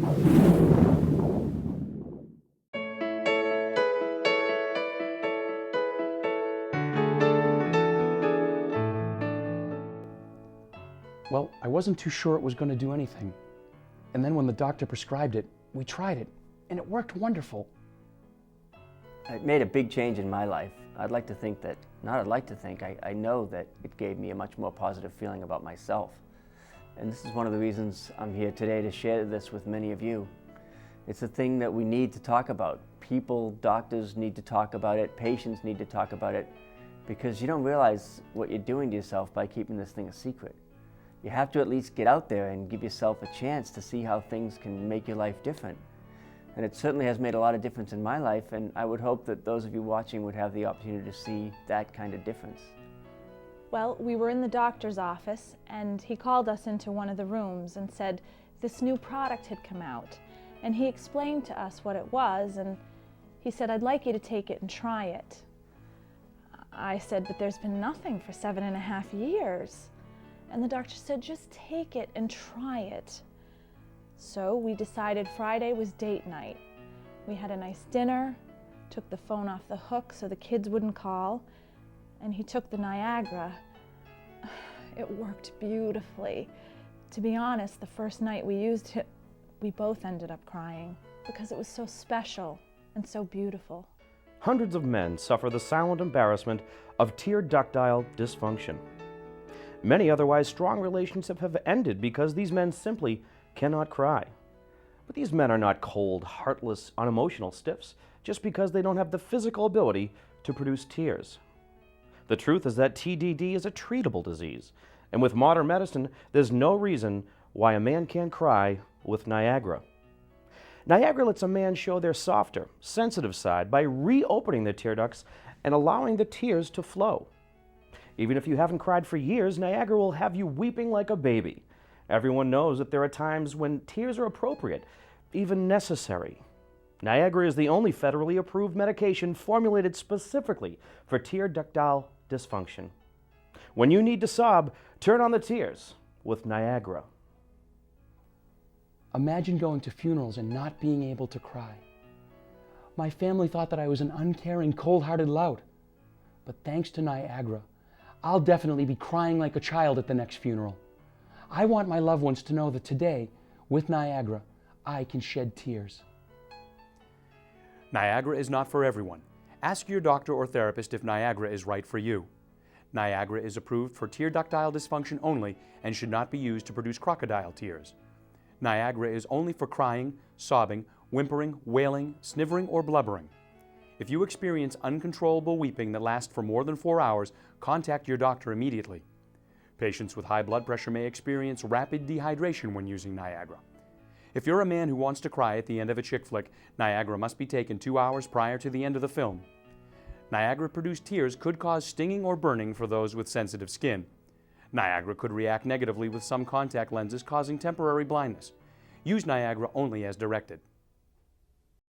Well, I wasn't too sure it was going to do anything. And then when the doctor prescribed it, we tried it, and it worked wonderful. It made a big change in my life. I know that it gave me a much more positive feeling about myself. And this is one of the reasons I'm here today to share this with many of you. It's a thing that we need to talk about. People, doctors need to talk about it, patients need to talk about it, because you don't realize what you're doing to yourself by keeping this thing a secret. You have to at least get out there and give yourself a chance to see how things can make your life different. And it certainly has made a lot of difference in my life, and I would hope that those of you watching would have the opportunity to see that kind of difference. Well, we were in the doctor's office, and he called us into one of the rooms and said this new product had come out. And he explained to us what it was, and he said, "I'd like you to take it and try it." I said, "But there's been nothing for 7.5 years. And the doctor said, "Just take it and try it." So we decided Friday was date night. We had a nice dinner, took the phone off the hook so the kids wouldn't call, and he took the Niagra. It worked beautifully. To be honest, the first night we used it, we both ended up crying because it was so special and so beautiful. Hundreds of men suffer the silent embarrassment of tear ductile dysfunction. Many otherwise strong relationships have ended because these men simply cannot cry. But these men are not cold, heartless, unemotional stiffs just because they don't have the physical ability to produce tears. The truth is that TDD is a treatable disease, and with modern medicine, there's no reason why a man can't cry with Niagra. Niagra lets a man show their softer, sensitive side by reopening the tear ducts and allowing the tears to flow. Even if you haven't cried for years, Niagra will have you weeping like a baby. Everyone knows that there are times when tears are appropriate, even necessary. Niagra is the only federally approved medication formulated specifically for tear ductile dysfunction. When you need to sob, turn on the tears with Niagra. Imagine going to funerals and not being able to cry. My family thought that I was an uncaring, cold-hearted lout. But thanks to Niagra, I'll definitely be crying like a child at the next funeral. I want my loved ones to know that today, with Niagra, I can shed tears. Niagra is not for everyone. Ask your doctor or therapist if Niagra is right for you. Niagra is approved for tear ductile dysfunction only and should not be used to produce crocodile tears. Niagra is only for crying, sobbing, whimpering, wailing, snivering, or blubbering. If you experience uncontrollable weeping that lasts for more than 4 hours, contact your doctor immediately. Patients with high blood pressure may experience rapid dehydration when using Niagra. If you're a man who wants to cry at the end of a chick flick, Niagra must be taken 2 hours prior to the end of the film. Niagra-produced tears could cause stinging or burning for those with sensitive skin. Niagra could react negatively with some contact lenses, causing temporary blindness. Use Niagra only as directed.